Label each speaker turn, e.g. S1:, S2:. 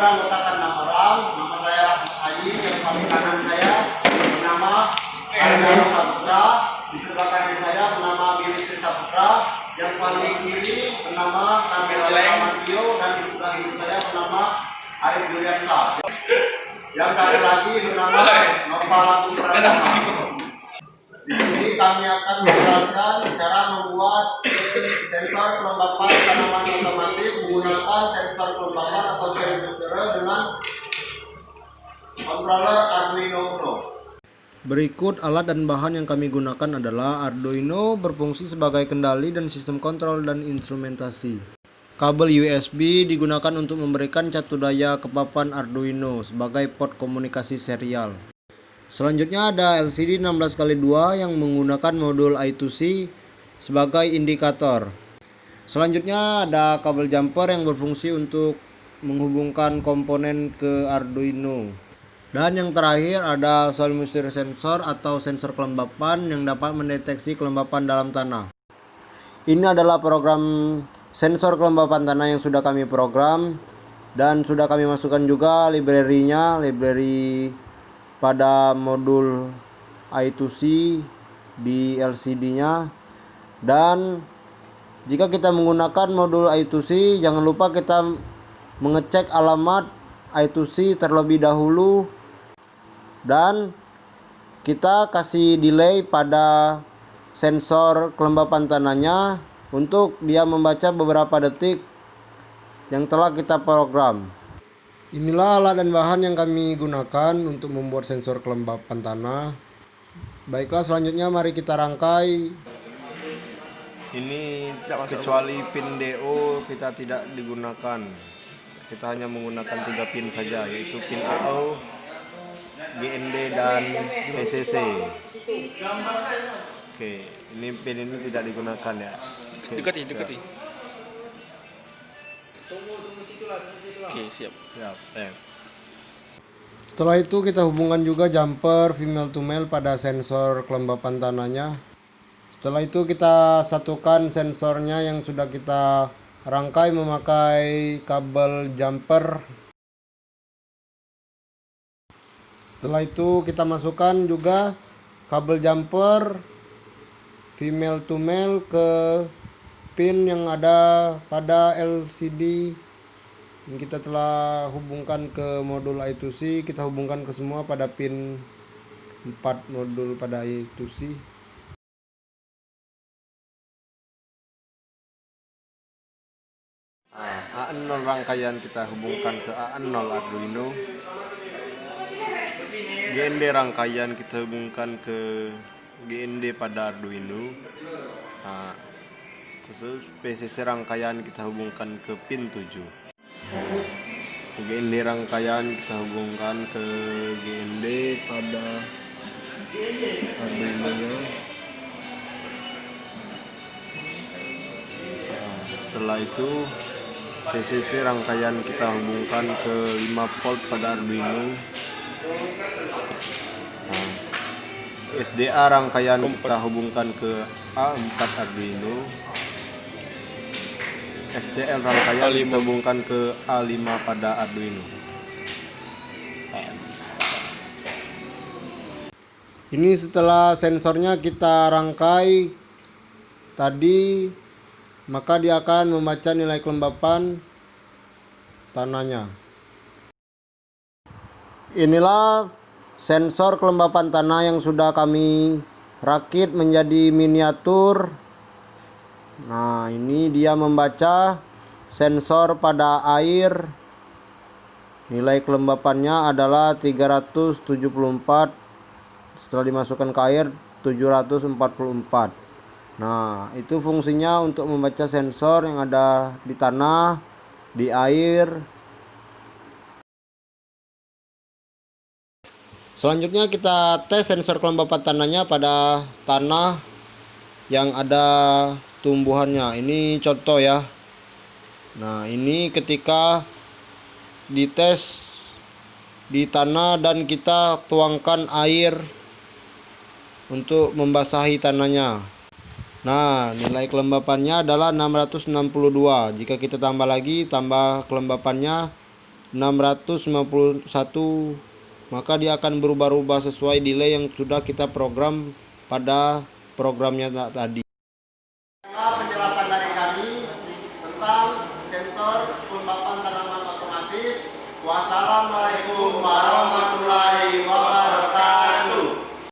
S1: beranggotakan 6 orang. Nama saya Ayi, yang paling kanan saya bernama Arjano Saputra, di sebelah kanan saya bernama Billy Saputra, yang paling kiri bernama Nabil Amatio, dan di sebelah kiri saya bernama Arif Juliansa. Yang satu lagi bernama Nopala Pratama. Di sini kami akan menjelaskan cara membuat sensor kelembapan tanaman otomatis menggunakan sensor kelembapan atau sensor dengan controller Arduino Uno.
S2: Berikut alat dan bahan yang kami gunakan adalah Arduino berfungsi sebagai kendali dan sistem kontrol dan instrumentasi. Kabel USB digunakan untuk memberikan catu daya ke papan Arduino sebagai port komunikasi serial. Selanjutnya ada LCD 16x2 yang menggunakan modul I2C sebagai indikator. Selanjutnya ada kabel jumper yang berfungsi untuk menghubungkan komponen ke Arduino. Dan yang terakhir ada soil moisture sensor atau sensor kelembapan yang dapat mendeteksi kelembapan dalam tanah. Ini adalah program sensor kelembapan tanah yang sudah kami program dan sudah kami masukkan juga library-nya, library pada modul I2C di LCD-nya. Dan jika kita menggunakan modul I2C, jangan lupa kita mengecek alamat I2C terlebih dahulu, dan kita kasih delay pada sensor kelembapan tanahnya untuk dia membaca beberapa detik yang telah kita program. Inilah alat dan bahan yang kami gunakan untuk membuat sensor kelembapan tanah. Baiklah, selanjutnya mari kita rangkai. Ini kecuali pin DO kita tidak digunakan. Kita hanya menggunakan 3 pin saja, yaitu pin AO, GND, dan PCC. Oke, ini pin ini tidak digunakan ya.
S3: Dekati. Oke, siap.
S2: Setelah itu kita hubungkan juga jumper female to male pada sensor kelembapan tanahnya. Setelah itu kita satukan sensornya yang sudah kita rangkai memakai kabel jumper. Setelah itu kita masukkan juga kabel jumper female to male ke pin yang ada pada LCD yang kita telah hubungkan ke modul I2C. Kita hubungkan ke semua pada pin 4 modul pada I2C. A0 rangkaian kita hubungkan ke A0 Arduino. GND rangkaian kita hubungkan ke GND pada Arduino. Terus PCC rangkaian kita hubungkan ke pin 7. GND rangkaian kita hubungkan ke GND pada Arduino. Setelah itu PCC rangkaian kita hubungkan ke 5 volt pada Arduino. SDA rangkaian kita hubungkan ke A4 Arduino. SCL rangkaian kita hubungkan ke A5 pada Arduino. Ini setelah sensornya kita rangkai tadi, maka dia akan membaca nilai kelembapan tanahnya. Inilah sensor kelembapan tanah yang sudah kami rakit menjadi miniatur. Nah, ini dia membaca sensor pada air. Nilai kelembapannya adalah 374. Setelah dimasukkan ke air 744. Nah, itu fungsinya untuk membaca sensor yang ada di tanah, di air. Selanjutnya kita tes sensor kelembapan tanahnya pada tanah yang ada tumbuhannya. Ini contoh ya. Nah, ini ketika dites di tanah dan kita tuangkan air untuk membasahi tanahnya. Nah, nilai kelembapannya adalah 662. Jika kita tambah lagi, tambah kelembapannya 651, maka dia akan berubah-ubah sesuai delay yang sudah kita program pada programnya tadi.
S1: Penjelasan dari kami tentang sensor pembapan tanaman otomatis. Wassalamualaikum warahmatullahi wabarakatuh.